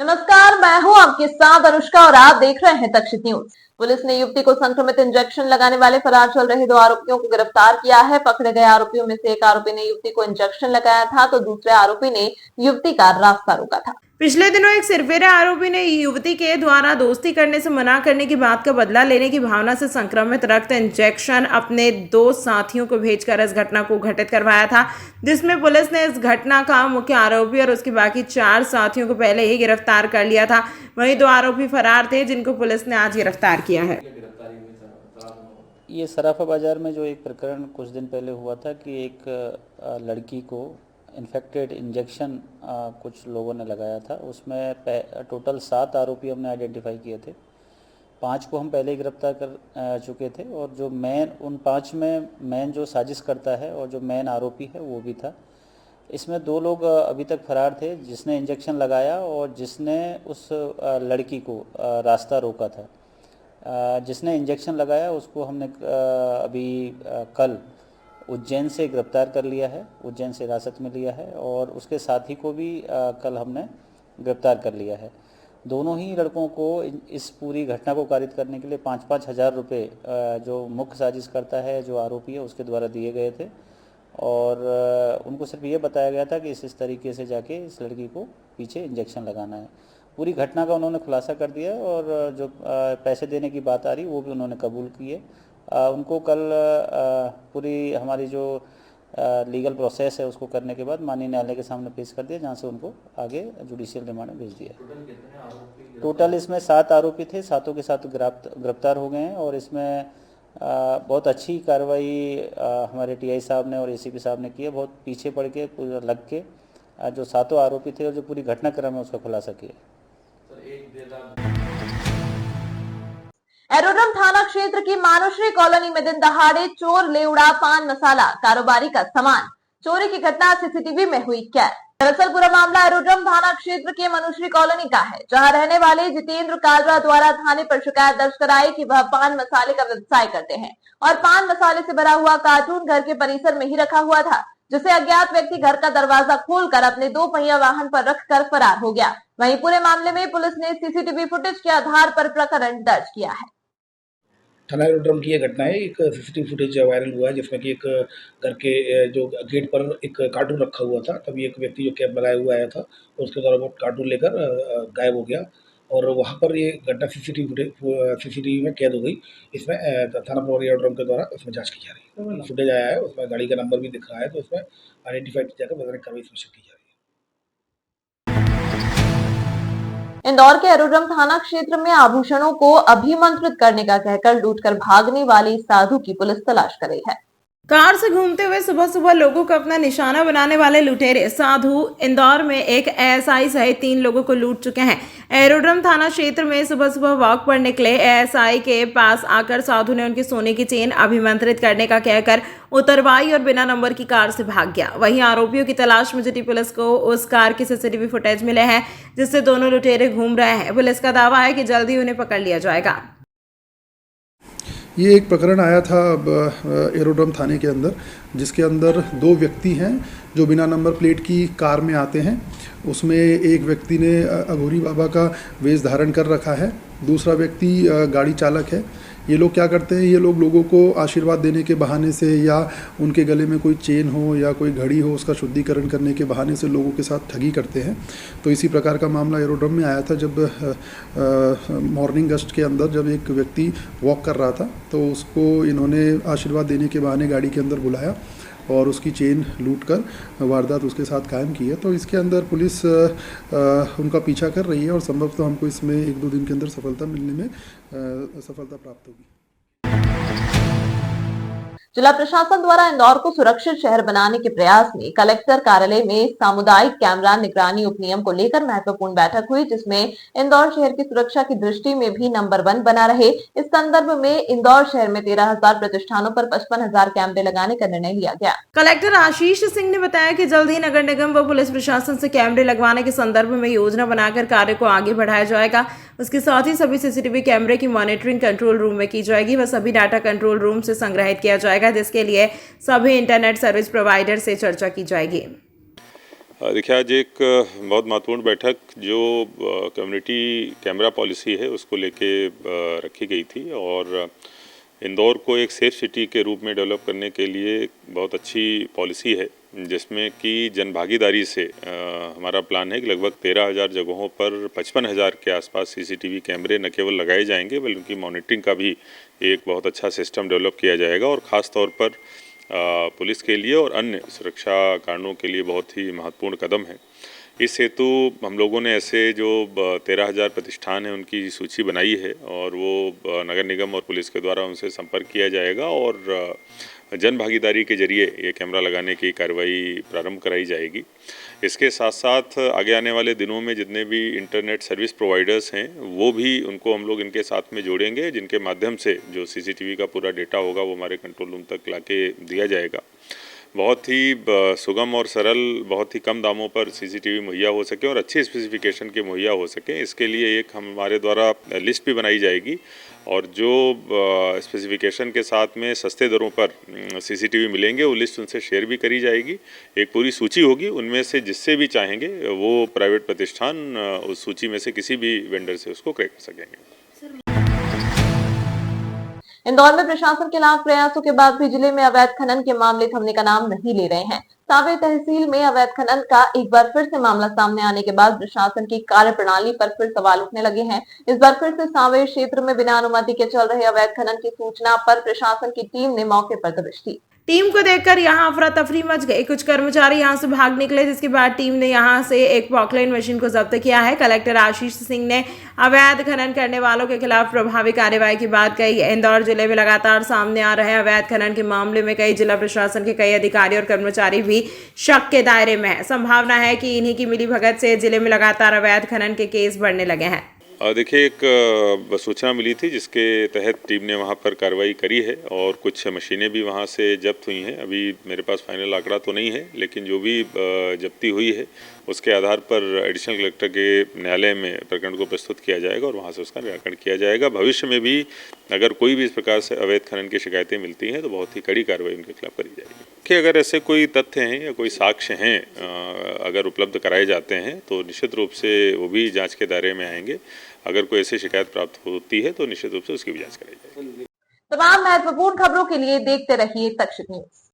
नमस्कार, मैं हूं आपके साथ अनुष्का और आप देख रहे हैं तक्षित न्यूज। पुलिस ने युवती को संक्रमित इंजेक्शन लगाने वाले फरार चल रहे 2 आरोपियों को गिरफ्तार किया है। पकड़े गए आरोपियों में से एक आरोपी ने युवती को इंजेक्शन लगाया था, तो दूसरे आरोपी ने युवती का रास्ता रोका था। पिछले दिनों एक सिरफिरे आरोपी ने युवती के द्वारा दोस्ती करने से मना करने की बात का बदला लेने की भावना से संक्रमित रक्त इंजेक्शन अपने 2 साथियों को भेजकर इस घटना को घटित करवाया था, जिसमें पुलिस ने इस घटना का मुख्य आरोपी और उसके बाकी 4 साथियों को पहले ही गिरफ्तार कर लिया था। वहीं 2 आरोपी फरार थे, जिनको पुलिस ने आज गिरफ्तार किया है। ये सराफा बाजार में जो एक प्रकरण कुछ दिन पहले हुआ था कि एक लड़की को इन्फेक्टेड इंजेक्शन कुछ लोगों ने लगाया था, उसमें टोटल 7 आरोपी हमने आइडेंटिफाई किए थे। 5 को हम पहले ही गिरफ्तार कर चुके थे और जो उन 5 में मेन जो साजिश करता है और जो मेन आरोपी है वो भी था। इसमें 2 लोग अभी तक फरार थे, जिसने इंजेक्शन लगाया और जिसने उस लड़की को रास्ता रोका था। जिसने इंजेक्शन लगाया उसको हमने अभी कल उज्जैन से गिरफ्तार कर लिया है, उज्जैन से हिरासत में लिया है और उसके साथी को भी कल हमने गिरफ्तार कर लिया है। दोनों ही लड़कों को इस पूरी घटना को कारित करने के लिए 5-5 हज़ार रुपये जो मुख्य साजिश करता है, जो आरोपी है, उसके द्वारा दिए गए थे और उनको सिर्फ ये बताया गया था कि इस तरीके से जाके इस लड़की को पीछे इंजेक्शन लगाना है। पूरी घटना का उन्होंने खुलासा कर दिया और जो पैसे देने की बात आ रही वो भी उन्होंने कबूल किए। उनको कल पूरी हमारी जो लीगल प्रोसेस है उसको करने के बाद माननीय न्यायालय के सामने पेश कर दिया, जहाँ से उनको आगे जुडिशियल रिमांड में भेज दिया। टोटल इसमें 7 आरोपी थे, 7 के साथ गिरफ्तार हो गए हैं और इसमें बहुत अच्छी कार्रवाई हमारे टीआई साहब ने और एसीपी साहब ने की है। बहुत पीछे पड़ के लग के जो 7 आरोपी थे और जो पूरी घटनाक्रम है उसका खुलासा किया। एरोड्रम थाना क्षेत्र की मानुश्री कॉलोनी में दिन दहाड़े चोर ले उड़ा पान मसाला कारोबारी का सामान। चोरी की घटना सीसीटीवी में हुई कैद। दरअसल पूरा मामला एरोड्रम थाना क्षेत्र के मनुश्री कॉलोनी का है, जहां रहने वाले जितेंद्र कालरा द्वारा थाने पर शिकायत दर्ज कराई कि वह पान मसाले का व्यवसाय करते हैं और पान मसाले से भरा हुआ कार्टून घर के परिसर में ही रखा हुआ था, जिसे अज्ञात व्यक्ति घर का दरवाजा खोलकर अपने 2 पहिया वाहन पर रखकर फरार हो गया। वहीं पूरे मामले में पुलिस ने सीसीटीवी फुटेज के आधार पर प्रकरण दर्ज किया है। थाना एरोड्रम की यह घटना है। एक सीसीटीवी फुटेज वायरल हुआ है जिसमें कि एक घर के जो गेट पर एक कार्टून रखा हुआ था, तभी एक व्यक्ति जो कैप लगाए हुआ आया था और उसके द्वारा वो कार्टून लेकर गायब हो गया और वहाँ पर ये घटना सीसीटीवी में कैद हो गई। इसमें थाना प्रभारी एरोड्रम के द्वारा उसमें जाँच की जा रही है। फुटेज आया है, उसमें गाड़ी का नंबर भी दिख रहा है, तो उसमें आइडेंटिफाई किया जाकर वैधानिक कार्रवाई सुनिश्चित की जा रही है। इंदौर के एरोड्रम थाना क्षेत्र में आभूषणों को अभिमंत्रित करने का कहकर लूटकर भागने वाली साधु की पुलिस तलाश कर रही है। कार से घूमते हुए सुबह सुबह लोगों को अपना निशाना बनाने वाले लुटेरे साधु इंदौर में एक एएसआई सहित 3 लोगों को लूट चुके हैं। एरोड्रम थाना क्षेत्र में सुबह सुबह वॉक पर निकले एएसआई के पास आकर साधु ने उनकी सोने की चेन अभिमंत्रित करने का कहकर उतरवाई और बिना नंबर की कार से भाग गया। वहीं आरोपियों की तलाश में जुटी पुलिस को उस कार के सीसीटीवी फुटेज मिले हैं, जिससे दोनों लुटेरे घूम रहे हैं। पुलिस का दावा है कि जल्दी उन्हें पकड़ लिया जाएगा। ये एक प्रकरण आया था एरोड्रम थाने के अंदर, जिसके अंदर 2 व्यक्ति हैं जो बिना नंबर प्लेट की कार में आते हैं। उसमें एक व्यक्ति ने अघोरी बाबा का वेश धारण कर रखा है, दूसरा व्यक्ति गाड़ी चालक है। ये लोग क्या करते हैं, ये लोग लोगों को आशीर्वाद देने के बहाने से या उनके गले में कोई चेन हो या कोई घड़ी हो, उसका शुद्धिकरण करने के बहाने से लोगों के साथ ठगी करते हैं। तो इसी प्रकार का मामला एरोड्रम में आया था, जब मॉर्निंग गश्त के अंदर जब एक व्यक्ति वॉक कर रहा था तो उसको इन्होंने आशीर्वाद देने के बहाने गाड़ी के अंदर बुलाया और उसकी चेन लूटकर वारदात उसके साथ कायम की है। तो इसके अंदर पुलिस उनका पीछा कर रही है और संभवतः हमको इसमें 1-2 दिन के अंदर सफलता मिलने में सफलता प्राप्त होगी। जिला प्रशासन द्वारा इंदौर को सुरक्षित शहर बनाने के प्रयास में कलेक्टर कार्यालय में सामुदायिक कैमरा निगरानी उपनियम को लेकर महत्वपूर्ण बैठक हुई, जिसमें इंदौर शहर की सुरक्षा की दृष्टि में भी नंबर 1 बना रहे। इस संदर्भ में इंदौर शहर में 13,000 प्रतिष्ठानों पर 55,000 कैमरे लगाने का निर्णय लिया गया। कलेक्टर आशीष सिंह ने बताया कि जल्द ही नगर निगम व पुलिस प्रशासन से कैमरे लगवाने के संदर्भ में योजना बनाकर कार्य को आगे बढ़ाया जाएगा। उसके साथ ही सभी सीसीटीवी कैमरे की मॉनिटरिंग कंट्रोल रूम में की जाएगी। वह सभी डाटा कंट्रोल रूम से संग्रहित किया जाएगा, जिसके लिए सभी इंटरनेट सर्विस प्रोवाइडर से चर्चा की जाएगी। देखिए, आज एक बहुत महत्वपूर्ण बैठक जो कम्युनिटी कैमरा पॉलिसी है उसको लेके रखी गई थी और इंदौर को एक सेफ सिटी के रूप में डेवलप करने के लिए बहुत अच्छी पॉलिसी है, जिसमें कि जनभागीदारी से हमारा प्लान है कि लगभग 13,000 जगहों पर 55,000 के आसपास सीसीटीवी कैमरे न केवल लगाए जाएंगे बल्कि उनकी मॉनिटरिंग का भी एक बहुत अच्छा सिस्टम डेवलप किया जाएगा और ख़ास तौर पर पुलिस के लिए और अन्य सुरक्षा कारणों के लिए बहुत ही महत्वपूर्ण कदम है। इस हेतु हम लोगों ने ऐसे जो 13,000 प्रतिष्ठान हैं उनकी सूची बनाई है और वो नगर निगम और पुलिस के द्वारा उनसे संपर्क किया जाएगा और जन भागीदारी के जरिए ये कैमरा लगाने की कार्रवाई प्रारंभ कराई जाएगी। इसके साथ साथ आगे आने वाले दिनों में जितने भी इंटरनेट सर्विस प्रोवाइडर्स हैं वो भी उनको हम लोग इनके साथ में जोड़ेंगे, जिनके माध्यम से जो सीसीटीवी का पूरा डेटा होगा वो हमारे कंट्रोल रूम तक लाके दिया जाएगा। बहुत ही सुगम और सरल, बहुत ही कम दामों पर सीसीटीवी मुहैया हो सके और अच्छे स्पेसिफिकेशन के मुहैया हो सके, इसके लिए एक हमारे द्वारा लिस्ट भी बनाई जाएगी और जो स्पेसिफिकेशन के साथ में सस्ते दरों पर सीसीटीवी मिलेंगे वो लिस्ट उनसे शेयर भी करी जाएगी। एक पूरी सूची होगी, उनमें से जिससे भी चाहेंगे वो प्राइवेट प्रतिष्ठान उस सूची में से किसी भी वेंडर से उसको क्रय कर सकेंगे। इंदौर में प्रशासन के लाख प्रयासों के बाद भी जिले में अवैध खनन के मामले थमने का नाम नहीं ले रहे हैं। सांवेर तहसील में अवैध खनन का एक बार फिर से मामला सामने आने के बाद प्रशासन की कार्यप्रणाली पर फिर सवाल उठने लगे हैं। इस बार फिर से सांवेर क्षेत्र में बिना अनुमति के चल रहे अवैध खनन की सूचना पर प्रशासन की टीम ने मौके पर दबिश दी। टीम को देखकर यहां अफरा तफरी मच गई। कुछ कर्मचारी यहां से भाग निकले, जिसके बाद टीम ने यहां से एक पॉकलाइन मशीन को जब्त किया है। कलेक्टर आशीष सिंह ने अवैध खनन करने वालों के खिलाफ प्रभावी कार्रवाई की बात कही है। इंदौर जिले में लगातार सामने आ रहे अवैध खनन के मामले में कई जिला प्रशासन के कई अधिकारी और कर्मचारी भी शक के दायरे में है। संभावना है कि इन्हीं की मिलीभगत से जिले में लगातार अवैध खनन के केस बढ़ने लगे हैं। देखिए, एक सूचना मिली थी जिसके तहत टीम ने वहां पर कार्रवाई करी है और कुछ मशीनें भी वहां से जब्त हुई हैं। अभी मेरे पास फाइनल आंकड़ा तो नहीं है, लेकिन जो भी जब्ती हुई है उसके आधार पर एडिशनल कलेक्टर के न्यायालय में प्रकरण को प्रस्तुत किया जाएगा और वहां से उसका निराकरण किया जाएगा। भविष्य में भी अगर कोई भी इस प्रकार से अवैध खनन की शिकायतें मिलती हैं तो बहुत ही कड़ी कार्रवाई उनके खिलाफ करी जाएगी। कि अगर ऐसे कोई तथ्य हैं या कोई साक्ष्य हैं अगर उपलब्ध कराए जाते हैं तो निश्चित रूप से वो भी जांच के दायरे में आएंगे। अगर कोई ऐसी शिकायत प्राप्त होती है तो निश्चित रूप से उसकी भी जांच कराई जाएगी। तमाम महत्वपूर्ण खबरों के लिए देखते रहिए तक्षक न्यूज।